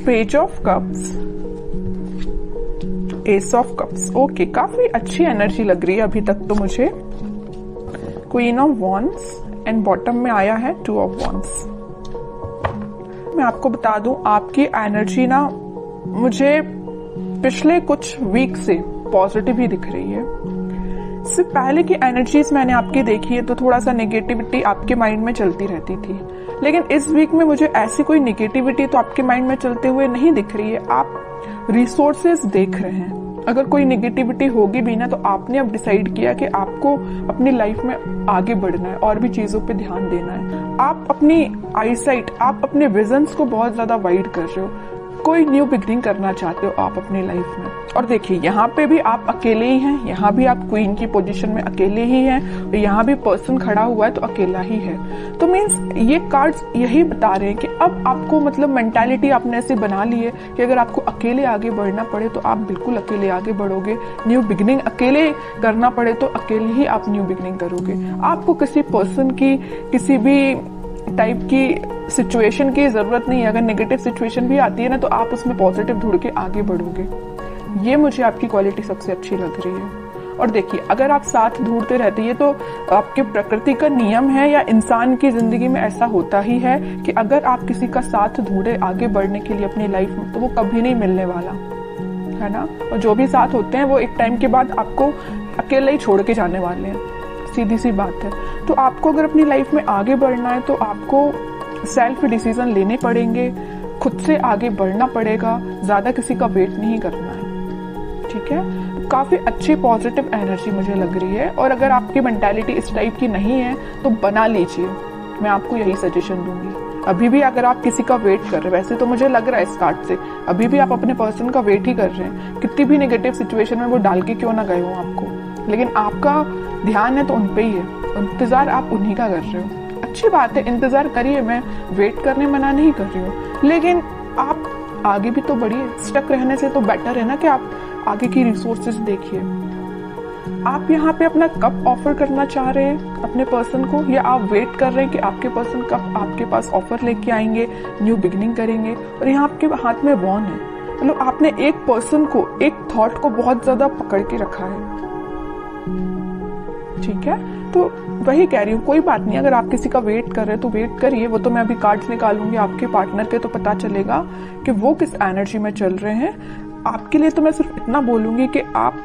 Page of cups, S of cups. Okay, काफी अच्छी energy लग रही है अभी तक तो मुझे। Queen of wands and bottom में आया है टू ऑफ वॉन्ड्स। मैं आपको बता दूं, आपकी एनर्जी ना मुझे पिछले कुछ वीक से पॉजिटिव ही दिख रही है। इससे पहले की एनर्जीज मैंने आपकी देखी है तो थोड़ा सा नेगेटिविटी आपके माइंड में चलती रहती थी, लेकिन इस वीक में मुझे ऐसी कोई नेगेटिविटी तो आपके माइंड में चलते हुए नहीं दिख रही है। आप रिसोर्सेज देख रहे हैं। अगर कोई नेगेटिविटी होगी भी ना तो आपने अब डिसाइड किया कि आपको अपनी लाइफ में आगे बढ़ना है और भी चीजों पे ध्यान देना है। आप अपनी आईसाइट, आप अपने विजन्स को बहुत ज्यादा वाइड कर रहे हो। कोई न्यू बिगनिंग करना चाहते हो आप अपनी लाइफ में। और देखिए, यहाँ पे भी आप अकेले ही हैं, यहाँ भी आप क्वीन की पोजीशन में अकेले ही हैं, और यहाँ भी पर्सन खड़ा हुआ है तो अकेला ही है। तो मीन्स ये कार्ड्स यही बता रहे हैं कि अब आपको मतलब मेंटालिटी आपने ऐसे बना ली है कि अगर आपको अकेले आगे बढ़ना पड़े तो आप बिल्कुल अकेले आगे बढ़ोगे। न्यू बिगनिंग अकेले करना पड़े तो अकेले ही आप न्यू बिगनिंग करोगे। आपको किसी पर्सन की, किसी भी टाइप की सिचुएशन की जरूरत नहीं है। अगर नेगेटिव सिचुएशन भी आती है ना तो आप उसमें पॉजिटिव ढूंढ के आगे बढ़ोगे। ये मुझे आपकी क्वालिटी सबसे अच्छी लग रही है। और देखिए, अगर आप साथ ढूंढते रहते हैं तो आपके प्रकृति का नियम है या इंसान की जिंदगी में ऐसा होता ही है कि अगर आप किसी का साथ ढूंढे आगे बढ़ने के लिए अपनी लाइफ में तो वो कभी नहीं मिलने वाला है ना। और जो भी साथ होते हैं वो एक टाइम के बाद आपको अकेले ही छोड़ के जाने वाले हैं, सीधी सी बात है। तो आपको अगर अपनी लाइफ में आगे बढ़ना है तो आपको सेल्फ डिसीजन लेने पड़ेंगे, खुद से आगे बढ़ना पड़ेगा, ज्यादा किसी का वेट नहीं करना है। ठीक है, काफी अच्छी पॉजिटिव एनर्जी मुझे लग रही है। और अगर आपकी मेंटालिटी इस टाइप की नहीं है तो बना लीजिए, मैं आपको यही सजेशन दूंगी। अभी भी अगर आप किसी का वेट कर रहे हैं, वैसे तो मुझे लग रहा है इस कार्ड से अभी भी आप अपने पर्सन का वेट ही कर रहे हैं। कितनी भी नेगेटिव सिचुएशन में वो डाल के क्यों ना गए हो आपको, लेकिन आपका ध्यान है तो उन पे ही है, इंतजार आप उन्हीं का कर रहे हो। अच्छी बात है, इंतजार करिए, मैं वेट करने मना नहीं कर रही हूँ, लेकिन आप आगे भी तो बढ़िए। स्टक रहने से तो बेटर है ना कि आप आगे की रिसोर्सेज देखिए। आप यहाँ पे अपना कब ऑफर करना चाह रहे हैं अपने पर्सन को, या आप वेट कर रहे हैं कि आपके पर्सन कब आपके पास ऑफर लेके आएंगे, न्यू बिगनिंग करेंगे। और यहाँ आपके हाथ में वॉन्ड है, मतलब आपने एक पर्सन को, एक थॉट को बहुत ज्यादा पकड़ के रखा है। ठीक है, तो वही कह रही हूँ, कोई बात नहीं। अगर आप किसी का वेट कर रहे हैं तो वेट करिए। वो तो मैं अभी कार्ड्स निकालूंगी आपके पार्टनर के, तो पता चलेगा कि वो किस एनर्जी में चल रहे हैं। आपके लिए तो मैं सिर्फ इतना बोलूंगी कि आप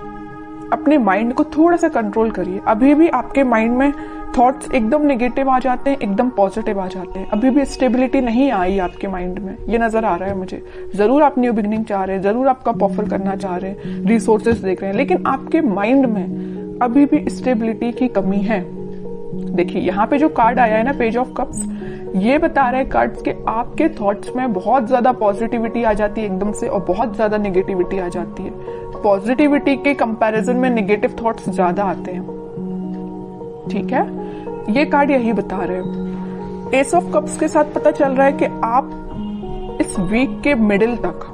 अपने माइंड को थोड़ा सा कंट्रोल करिए। अभी भी आपके माइंड में थॉट्स एकदम नेगेटिव आ जाते हैं, एकदम पॉजिटिव आ जाते हैं। अभी भी स्टेबिलिटी नहीं आई आपके माइंड में, ये नजर आ रहा है मुझे। जरूर आप न्यू बिगनिंग चाह रहे हैं, जरूर आप कप ऑफर करना चाह रहे हैं, रिसोर्सेज देख रहे हैं, लेकिन आपके माइंड में अभी भी स्टेबिलिटी की कमी है। देखिए, यहाँ पे जो कार्ड आया है ना, पेज ऑफ कप्स, ये बता रहे हैं कार्ड्स के आपके थॉट्स में बहुत ज्यादा पॉजिटिविटी आ जाती है एकदम से, और बहुत ज्यादा नेगेटिविटी आ जाती है। पॉजिटिविटी के कंपैरिजन में नेगेटिव थॉट्स ज्यादा आते हैं। ठीक है, ये कार्ड यही बता रहे हैं। एस ऑफ कप्स के साथ पता चल रहा है कि आप इस वीक के मिडिल तक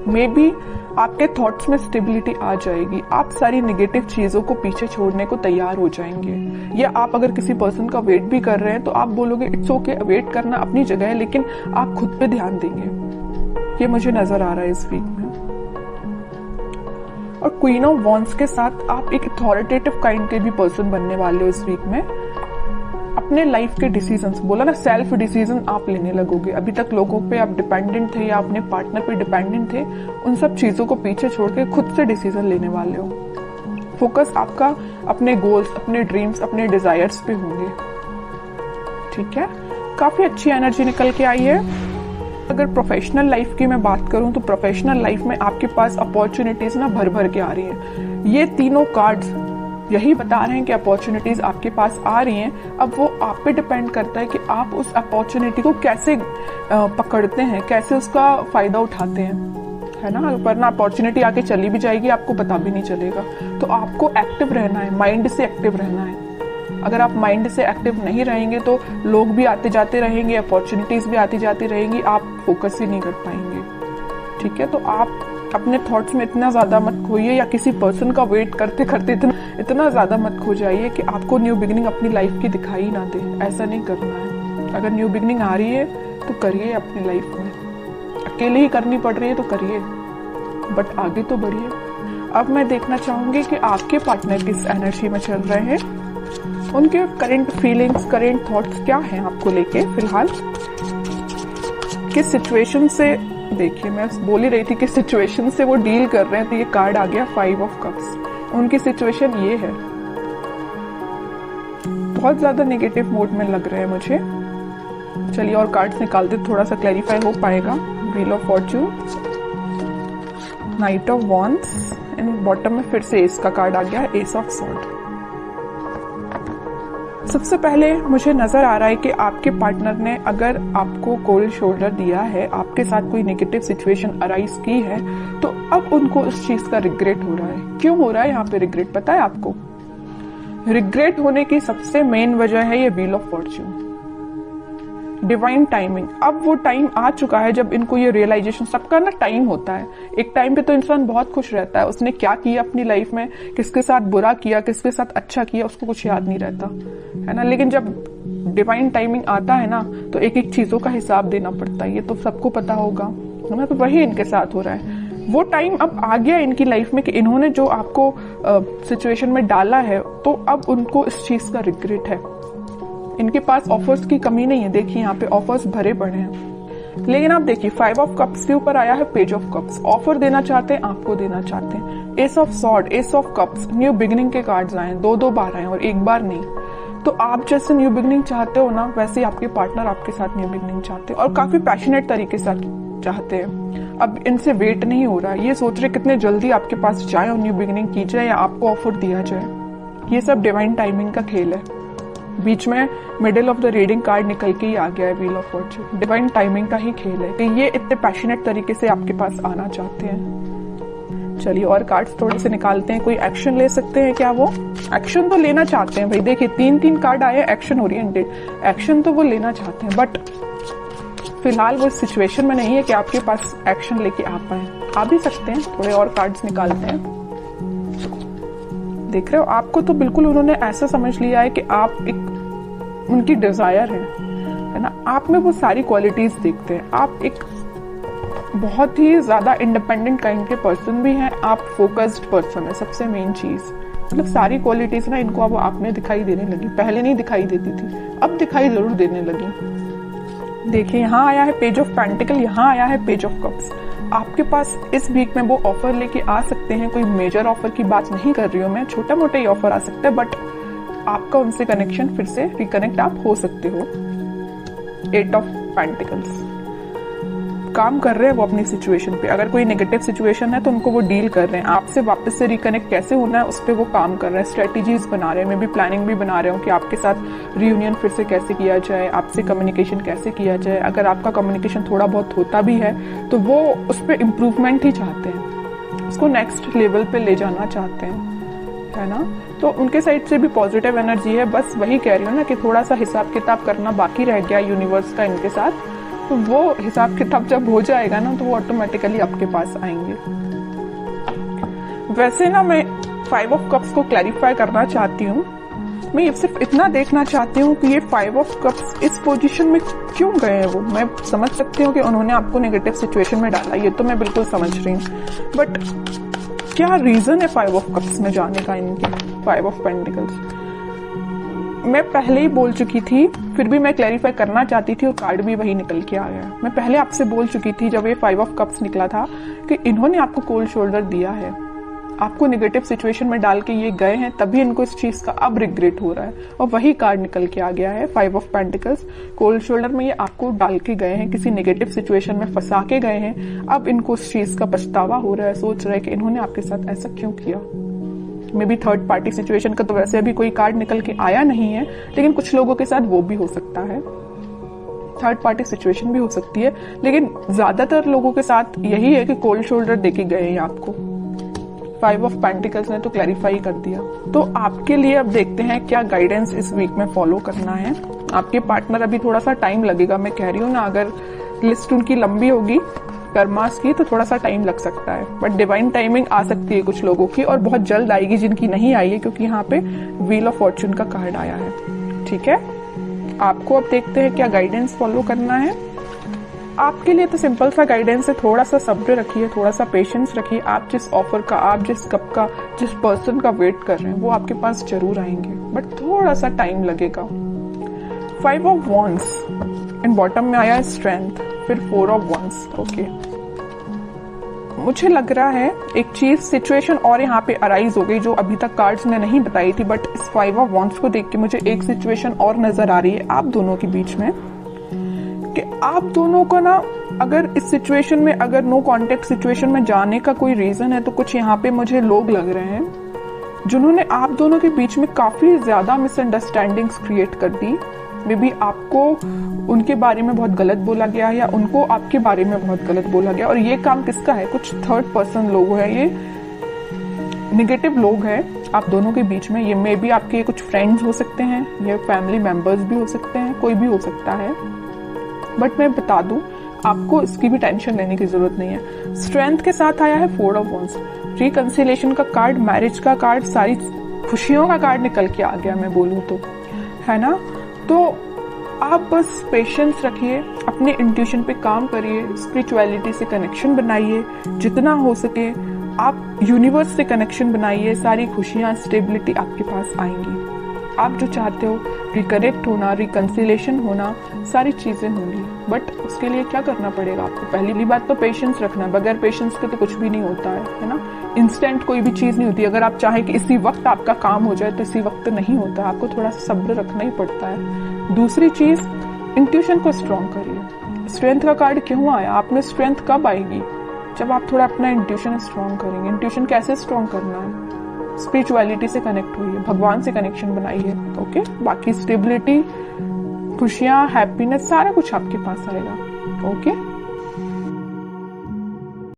मे बी आपके थॉट्स में स्टेबिलिटी आ जाएगी। आप सारी नेगेटिव चीजों को पीछे छोड़ने को तैयार हो जाएंगे। या आप अगर किसी पर्सन का वेट भी कर रहे हैं तो आप बोलोगे इट्स ओके, वेट करना अपनी जगह है, लेकिन आप खुद पे ध्यान देंगे। ये मुझे नजर आ रहा है इस वीक में। और क्वीन ऑफ वॉन्ड्स के साथ आप एक अथॉरिटेटिव काइंड के भी पर्सन बनने वाले हो इस वीक में। अपने लाइफ के डिसीजंस, बोला ना, सेल्फ डिसीजन आप लेने लगोगे। अभी तक लोगों पे आप डिपेंडेंट थे या अपने पार्टनर पे डिपेंडेंट थे, उन सब चीजों को पीछे छोड़ के खुद से डिसीजन लेने वाले हो। फोकस आपका अपने गोल्स, अपने ड्रीम्स, अपने डिजायर्स पे होंगे। ठीक है, काफी अच्छी एनर्जी निकल के आई है। अगर प्रोफेशनल लाइफ की मैं बात करूं तो प्रोफेशनल लाइफ में आपके पास अपॉर्चुनिटीज ना भर भर के आ रही हैं। ये तीनों कार्ड्स यही बता रहे हैं कि अपॉर्चुनिटीज आपके पास आ रही हैं। अब वो आप पे डिपेंड करता है कि आप उस अपॉर्चुनिटी को कैसे पकड़ते हैं, कैसे उसका फायदा उठाते हैं, है ना। वरना अपॉर्चुनिटी आके चली भी जाएगी, आपको पता भी नहीं चलेगा। तो आपको एक्टिव रहना है, माइंड से एक्टिव रहना है। अगर आप माइंड से एक्टिव नहीं रहेंगे तो लोग भी आते जाते रहेंगे, अपॉर्चुनिटीज भी आती जाती रहेंगी, आप फोकस ही नहीं कर पाएंगे। ठीक है, तो आप अपने थॉट्स में इतना ज्यादा मत खोइए, या किसी पर्सन का वेट करते करते इतना ज्यादा मत खो जाइए कि आपको न्यू बिगनिंग अपनी लाइफ की दिखाई ना दे। ऐसा नहीं करना है। अगर न्यू बिगनिंग आ रही है तो करिए अपनी लाइफ में। अकेले ही करनी पड़ रही है तो करिए, बट आगे तो बढ़िए। अब मैं देखना चाहूंगी कि आपके पार्टनर किस एनर्जी में चल रहे हैं, उनके करंट फीलिंग्स, करंट थॉट्स क्या हैं आपको लेके फिलहाल, किस सिचुएशन से, देखिए मैं बोल ही रही थी किस सिचुएशन से वो डील कर रहे हैं, तो ये कार्ड आ गया 5 ऑफ कप्स। उनकी सिचुएशन ये है, बहुत ज्यादा नेगेटिव मोड में लग रहे हैं मुझे। चलिए और कार्ड्स निकाल दे, थोड़ा सा क्लैरिफाई हो पाएगा। Wheel of Fortune, night of wands and bottom में फिर से एस का कार्ड आ गया, एस ऑफ सॉर्ड। सबसे पहले मुझे नजर आ रहा है कि आपके पार्टनर ने अगर आपको कोल्ड शोल्डर दिया है, आपके साथ कोई नेगेटिव सिचुएशन अराइज की है, तो अब उनको उस चीज का रिग्रेट हो रहा है। क्यों हो रहा है यहाँ पे रिग्रेट, पता है आपको? रिग्रेट होने की सबसे मेन वजह है ये wheel of Fortune, divine timing. अब वो टाइम आ चुका है जब इनको ये रियलाइजेशन, सबका ना टाइम होता है, एक टाइम पे तो इंसान बहुत खुश रहता है, उसने क्या किया अपनी लाइफ में, किसके साथ बुरा किया, किसके साथ अच्छा किया, उसको कुछ याद नहीं रहता है ना। लेकिन जब डिवाइन टाइमिंग आता है ना, तो एक एक चीजों का हिसाब देना पड़ता है, ये तो सबको पता होगा है ना। तो वही इनके साथ हो रहा है। वो टाइम अब आ गया इनकी लाइफ में कि इन्होंने जो आपको सिचुएशन में डाला है, तो अब उनको इस चीज का रिग्रेट है। इनके पास ऑफर्स की कमी नहीं है, देखिए यहाँ पे ऑफर्स भरे पड़े हैं। लेकिन आप देखिए 5 ऑफ कप्स के ऊपर आया है पेज ऑफ कप्स, ऑफर देना चाहते हैं, आपको देना चाहते हैं। S of sword, S of cups, new beginning के कार्ड्स आए, 2-2 बार आए और एक बार नहीं। तो आप जैसे न्यू बिगिनिंग चाहते हो ना, वैसे आपके पार्टनर आपके साथ न्यू बिगिनिंग चाहते हैं और काफी पैशनेट तरीके से चाहते हैं। अब इनसे वेट नहीं हो रहा, ये सोच रहे कितने जल्दी आपके पास जाए और न्यू बिगिनिंग की जाए या आपको ऑफर दिया जाए। ये सब डिवाइन टाइमिंग का खेल है। बीच में middle of the reading card निकल के ही आ गया है wheel of Fortune, divine timing का ही खेल है कि ये इतने पैशनेट तरीके से आपके पास आना चाहते हैं। चलिए और कार्ड्स थोड़े से निकालते हैं, कोई एक्शन ले सकते हैं क्या? वो एक्शन तो लेना चाहते हैं भाई, देखिए 3-3 कार्ड आए, एक्शन ओरिएंटेड, एक्शन तो वो लेना चाहते हैं, बट फिलहाल वो सिचुएशन में नहीं है कि आपके पास एक्शन लेके आ पाए। आ भी सकते हैं, थोड़े और कार्ड्स निकालते हैं। देख रहे हो, आपको तो बिल्कुल उन्होंने ऐसा समझ लिया है कि आप एक उनकी डिजायर है ना, आप में वो सारी क्वालिटीज देखते हैं। आप एक बहुत ही ज्यादा इंडिपेंडेंट काइंड के पर्सन भी हैं, आप फोकस्ड पर्सन है, सबसे मेन चीज। मतलब सारी क्वालिटीज ना इनको अब आप में दिखाई देने लगी, पहले नहीं दिखाई देती थी, अब दिखाई जरूर देने लगी। देखिए यहाँ आया है पेज ऑफ पेंटिकल, यहाँ आया है पेज ऑफ कप्स। आपके पास इस वीक में वो ऑफर लेके आ सकते हैं, कोई मेजर ऑफर की बात नहीं कर रही हूँ मैं, छोटा मोटा ही ऑफर आ सकता है, बट आपका उनसे कनेक्शन फिर से रिकनेक्ट आप हो सकते हो। 8 ऑफ पेंटिकल्स, काम कर रहे हैं वो अपनी सिचुएशन पे। अगर कोई नेगेटिव सिचुएशन है तो उनको वो डील कर रहे हैं, आपसे वापस से रिकनेक्ट कैसे होना है उस पर वो काम कर रहे हैं, स्ट्रेटेजीज बना रहे हैं, मैं भी प्लानिंग भी बना रहे हूँ कि आपके साथ रियूनियन फिर से कैसे किया जाए, आपसे कम्युनिकेशन कैसे किया जाए। अगर आपका कम्युनिकेशन थोड़ा बहुत होता भी है तो वो उस पर इम्प्रूवमेंट ही चाहते हैं, उसको नेक्स्ट लेवल पे ले जाना चाहते हैं, है ना। तो उनके साइड से भी पॉजिटिव एनर्जी है, बस वही कह रही हूँ ना कि थोड़ा सा हिसाब किताब करना बाकी रह गया यूनिवर्स का इनके साथ, तो वो हिसाब किताब जब हो जाएगा ना तो वो ऑटोमेटिकली आपके पास आएंगे। वैसे ना मैं 5 ऑफ कप्स को क्लैरिफाई करना चाहती हूँ, मैं ये सिर्फ इतना देखना चाहती हूँ कि ये 5 ऑफ कप्स इस पोजीशन में क्यों गए हैं। वो मैं समझ सकती हूँ कि उन्होंने आपको नेगेटिव सिचुएशन में डाला, ये तो मैं बिल्कुल समझ रही हूँ, बट क्या रीजन है 5 ऑफ कप्स में जाने का इनके? 5 ऑफ पेंटिकल्स मैं पहले ही बोल चुकी थी, फिर भी मैं क्लैरिफाई करना चाहती थी और कार्ड भी वही निकल के आ गया। मैं पहले आपसे बोल चुकी थी जब ये 5 ऑफ कप्स निकला था कि इन्होंने आपको कोल्ड शोल्डर दिया है, आपको नेगेटिव सिचुएशन में डाल के ये गए हैं, तभी इनको इस चीज का अब रिग्रेट हो रहा है। और वही कार्ड निकल के आ गया है 5 ऑफ पेंटिकल्स। कोल्ड शोल्डर में ये आपको डाल के गए हैं, किसी नेगेटिव सिचुएशन में फंसा के गए हैं, अब इनको उस चीज का पछतावा हो रहा है, सोच रहे हैं कि इन्होंने आपके साथ ऐसा क्यों किया। May be third party situation का तो वैसे अभी कोई कार्ड निकल के आया नहीं है, लेकिन कुछ लोगों के साथ वो भी हो सकता है, थर्ड पार्टी सिचुएशन भी हो सकती है, लेकिन ज्यादातर लोगों के साथ यही है कि कोल्ड शोल्डर देके गए हैं आपको। 5 ऑफ पेंटिकल्स ने तो क्लैरिफाई कर दिया। तो आपके लिए अब देखते हैं क्या गाइडेंस इस वीक में फॉलो करना है। आपके पार्टनर अभी थोड़ा सा टाइम लगेगा, मैं कह रही हूँ ना, अगर लिस्ट उनकी लंबी होगी कर्मास की तो थोड़ा सा टाइम लग सकता है, बट डिवाइन टाइमिंग आ सकती है कुछ लोगों की और बहुत जल्द आएगी जिनकी नहीं आई है, क्योंकि यहाँ पे व्हील ऑफ फॉर्च्यून का कार्ड आया है। ठीक है, आपको अब देखते हैं क्या गाइडेंस फॉलो करना है। आपके लिए तो सिंपल सा गाइडेंस है, थोड़ा सा सब्र रखिए, थोड़ा सा पेशेंस रखिए। आप जिस ऑफर का, आप जिस कप का, जिस पर्सन का वेट कर रहे हैं वो आपके पास जरूर आएंगे, बट थोड़ा सा टाइम लगेगा। 5 ऑफ वॉन्ड्स एंड बॉटम में आया है स्ट्रेंथ, फिर 4 ऑफ वॉन्ड्स। ओके, मुझे लग रहा है एक चीज, सिचुएशन और यहाँ पे अराइज हो गई जो अभी तक कार्ड्स ने नहीं बताई थी, बट इस 5 ऑफ वॉन्ड्स को देख के मुझे एक सिचुएशन और नजर आ रही है आप दोनों के बीच में, कि आप दोनों को ना, अगर इस सिचुएशन में, अगर नो कॉन्टेक्ट सिचुएशन में जाने का कोई रीजन है, तो कुछ यहाँ पे मुझे लोग लग रहे हैं जिन्होंने आप दोनों के बीच में काफी ज्यादा मिसअंडरस्टैंडिंग्स क्रिएट कर दी। मे बी आपको उनके बारे में बहुत गलत बोला गया या उनको आपके बारे में बहुत गलत बोला गया, और ये काम किसका है? कुछ थर्ड पर्सन लोग हैं, ये निगेटिव लोग हैं आप दोनों के बीच में। ये मे बी आपके कुछ फ्रेंड्स हो सकते हैं, ये फैमिली मेंबर्स भी हो सकते हैं, कोई भी हो सकता है, बट मैं बता दूं आपको इसकी भी टेंशन लेने की जरूरत नहीं है। स्ट्रेंथ के साथ आया है 4 ऑफ वॉन्ड्स, रिकंसिलेशन का कार्ड, मैरिज का कार्ड, सारी खुशियों का कार्ड निकल के आ गया, मैं बोलूं तो, है ना। तो आप बस पेशेंस रखिए, अपने इंट्यूशन पे काम करिए, स्पिरिचुअलिटी से कनेक्शन बनाइए जितना हो सके, आप यूनिवर्स से कनेक्शन बनाइए, सारी खुशियां, स्टेबिलिटी आपके पास आएंगी। आप जो चाहते हो, रिकनेक्ट होना, रिकंसिलेशन होना, सारी चीजें होंगी, बट उसके लिए क्या करना पड़ेगा आपको? पहली बात तो पेशेंस रखना, बगैर पेशेंस के तो कुछ भी नहीं होता है ना। इंस्टेंट कोई भी चीज नहीं होती, अगर आप चाहें कि इसी वक्त आपका काम हो जाए तो इसी वक्त नहीं होता, आपको थोड़ा सा सब्र रखना ही पड़ता है। दूसरी चीज, इंट्यूशन को स्ट्रॉन्ग करिए। स्ट्रेंथ का कार्ड क्यों आया? आप में स्ट्रेंथ कब आएगी? जब आप थोड़ा अपना इंट्यूशन स्ट्रॉन्ग करेंगे। इंट्यूशन कैसे स्ट्रॉन्ग करना है? स्पिरिचुअलिटी से कनेक्ट होइए, भगवान से कनेक्शन बनाइए। ओके, बाकी स्टेबिलिटी, खुशियां, हैप्पीनेस, सारा कुछ आपके पास आएगा। ओके।